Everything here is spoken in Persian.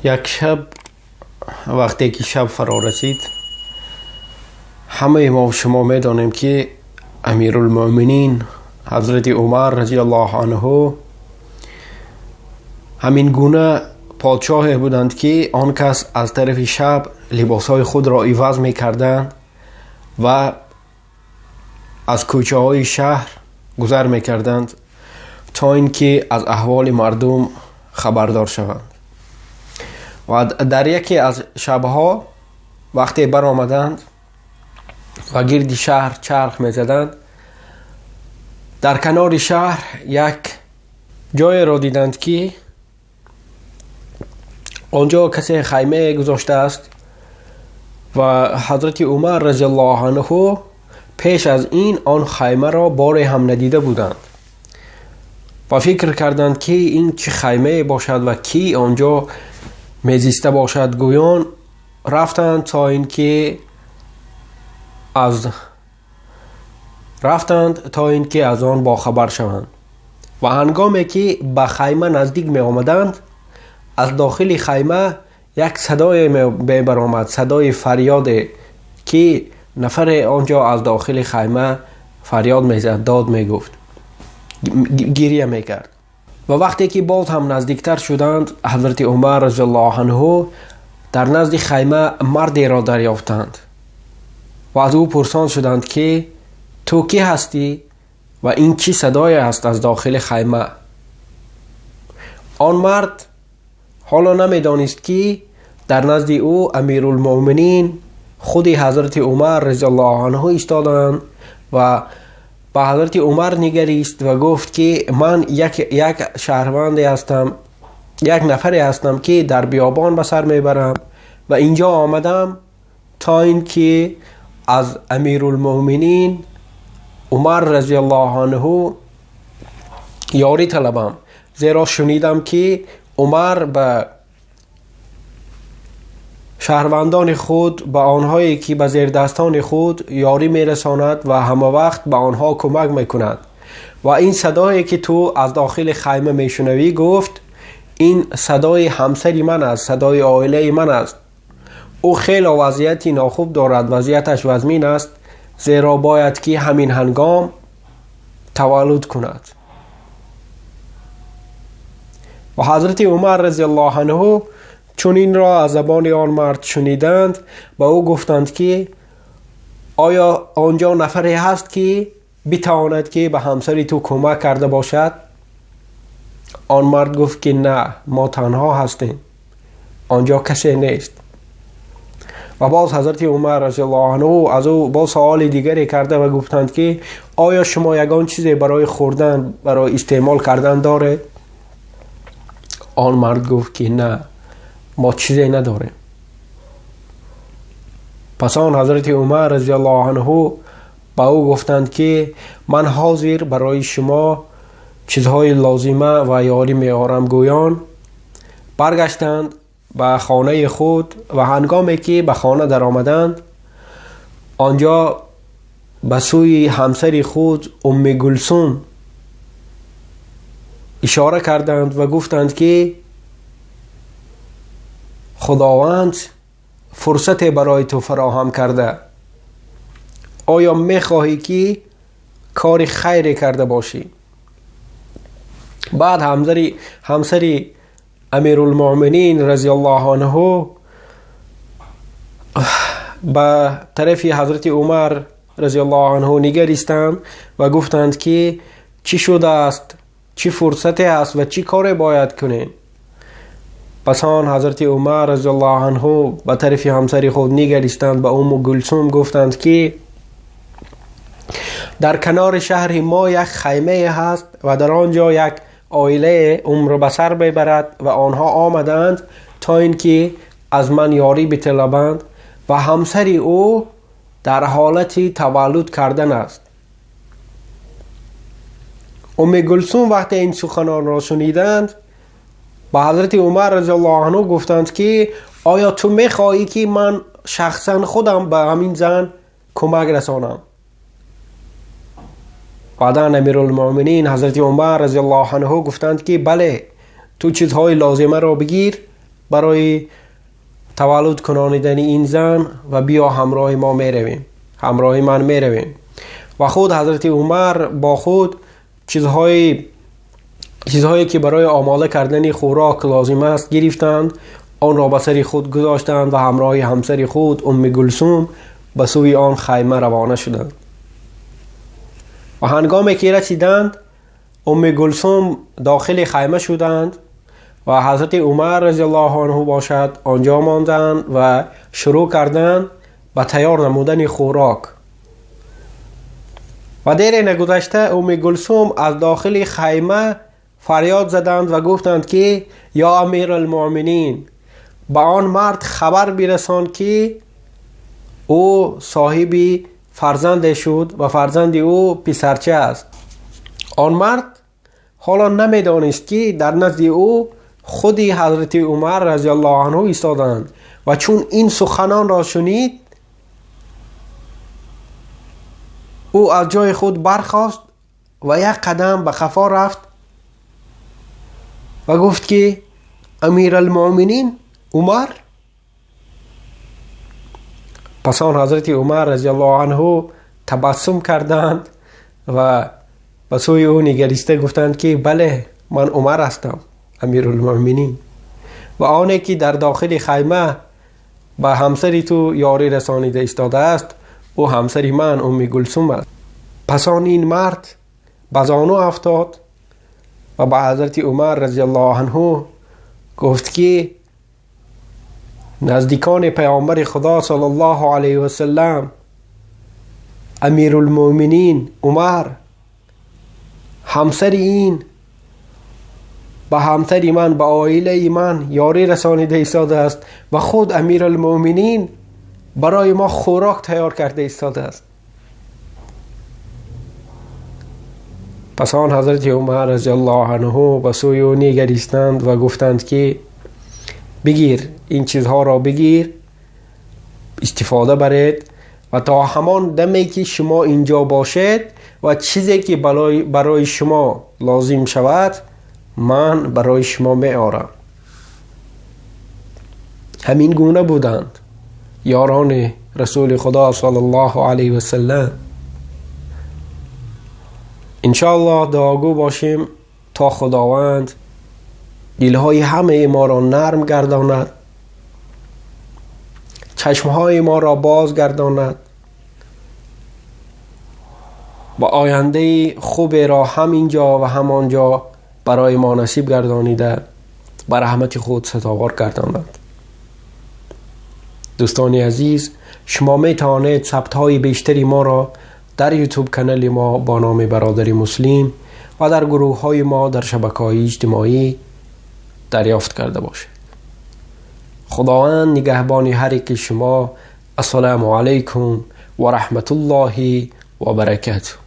یک شب وقتی که شب فرا رسید، همه ما و شما میدانیم که امیرالمؤمنین حضرت عمر رضی الله عنه همین گونه پادشاه بودند که آن کس از طرف شب لباسهای خود را عوض میکردند و از کوچه های شهر گذر میکردند تا اینکه از احوال مردم خبردار شوند. و در یکی از شبها وقتی بر آمدند و گرد شهر چرخ میزدند، در کنار شهر یک جای را دیدند که آنجا کسی خیمه گذاشته است و حضرت عمر رضی الله عنه پیش از این آن خیمه را بار هم ندیده بودند و فکر کردند که این چه خیمه باشد و کی آنجا میزیسته باشد. گویان رفتند تا اینکه از آن باخبر شوند و هنگامی که به خیمه نزدیک می آمدند، از داخل خیمه یک صدای می برآمد، صدای فریاد که نفر آنجا از داخل خیمه فریاد می زد، داد می گفت، گریه می کرد. و وقتی که باز هم نزدیکتر شدند، حضرت عمر رضی الله عنه در نزد خیمه مردی را دریافتند و از او پرسان شدند که تو کی هستی و این چی صدای است از داخل خیمه؟ آن مرد حالا نمیدانست که در نزد او امیرالمؤمنین خودی حضرت عمر رضی الله عنه ایستادند و با حضرت عمر نگریست و گفت که من یک شهروندی هستم، یک نفری هستم که در بیابان به سر میبرم و اینجا آمدم تا این که از امیرالمؤمنین عمر رضی الله عنه یاری طلبم، زیرا شنیدم که عمر به شهروندان خود، به آنهایی که به زیر دستان خود یاری میرساند و همه وقت به آنها کمک میکند و این صدایی که تو از داخل خیمه میشنوی، گفت این صدای همسری من است، صدای عائله من است. او خیلی وضعیتی ناخوب دارد، وضعیتش وزمین است، زیرا باید که همین هنگام تولد کند. و حضرت عمر رضی الله عنه چون این را از زبان آن مرد شنیدند، با او گفتند که آیا آنجا نفری هست که بتواند که به همسری تو کمک کرده باشد؟ آن مرد گفت که نه، ما تنها هستیم، آنجا کسی نیست. و باز حضرت عمر رضی الله عنه از او با سوال دیگری کرده و گفتند که آیا شما یگان چیزی برای خوردن، برای استعمال کردن داره؟ آن مرد گفت که نه، ما چیزی نداریم. پس آن حضرت عمر رضی الله عنه با او گفتند که من حاضر برای شما چیزهای لازمه و یاری میارم. گویان برگشتند به خانه خود و هنگامی که به خانه در آمدند، آنجا به سوی همسر خود ام گلثوم اشاره کردند و گفتند که خداوند فرصت برای تو فراهم کرده، آیا میخواهی که کار خیری کرده باشی؟ بعد همسر امیرالمؤمنین رضی الله عنه به طرف حضرت عمر رضی الله عنه نگریستند و گفتند که چی شده است، چی فرصتی است و چی کاری باید کنیم؟ پس آن حضرت عمر رضی الله عنه به طرف همسر خود نگریستند، به ام گلثوم گفتند که در کنار شهر ما یک خیمه هست و در آنجا یک عائله عمر به سر ببرد و آنها آمدند تا اینکه از من یاری بطلبند و همسر او در حالت تولد کردن است. ام گلثوم وقتی این سخنان را شنیدند، با حضرت عمر رضی الله عنه گفتند که آیا تو میخواهی که من شخصا خودم به همین زن کمک رسانم؟ بعدا امیرالمؤمنین حضرت عمر رضی الله عنه گفتند که بله، تو چیزهای لازمه را بگیر برای تولد کنانیدن این زن و بیا همراه ما میرویم، همراه من میرویم. و خود حضرت عمر با خود چیزهایی که برای آماده کردن خوراک لازم است گرفتند، آن را به سر خود گذاشتند و همراه همسر خود ام کلثوم به سوی آن خیمه روانه شدند. و هنگامی که رسیدند ام کلثوم داخل خیمه شدند و حضرت عمر رضی الله عنه باشد آنجا ماندند و شروع کردند به تیار نمودن خوراک. و دیر نگذشته ام کلثوم از داخل خیمه فریاد زدند و گفتند که یا امیر المؤمنین، به آن مرد خبر برسان که او صاحب فرزند شد و فرزند او پسرچه است. آن مرد حالا نمیدانست که در نزد او خودی حضرت عمر رضی الله عنه ایستادند و چون این سخنان را شنید او از جای خود برخاست و یک قدم به خفا رفت و گفت که امیر المؤمنین عمر. پس آن حضرت عمر رضی الله عنه تبسم کردند و به سوی او نگریسته گفتند که بله من عمر هستم امیر المؤمنین. و آنی که در داخل خیمه به همسری تو یاری رسانیده ایستاده است او همسری من ام کلثوم است. پس آن این مرد به زانو افتاد و به حضرت عمر رضی الله عنه گفت که نزدیکان پیامبر خدا صلی الله علیه و سلم امیر المؤمنین عمر همسر این به همسر من به عائله من یاری رسانیده ایستاده است و خود امیر المؤمنین برای ما خوراک تیار کرده ایستاده است. پس آن حضرت عمر رضی الله عنه به سوی او نگریستند و گفتند که بگیر این چیزها را بگیر، استفاده برید و تا همان دمی که شما اینجا باشید و چیزی که برای شما لازم شود من برای شما می آرم. همین گونه بودند یاران رسول خدا صلی الله علیه و سلم. انشاءالله دعاگو باشیم تا خداوند دلهای همه ما را نرم گرداند، چشمهای ما را باز گرداند و آینده خوب را همینجا و همانجا برای ما نصیب گردانیده به رحمت خود ستاوار گرداند. دوستان عزیز، شما می توانید ثبت های بیشتری ما را در یوتیوب کانال ما با نام برادر مسلم و در گروه های ما در شبکه‌های اجتماعی دریافت کرده باشید. خداوند نگهبان هر یک شما. السلام علیکم و رحمت الله و برکاته.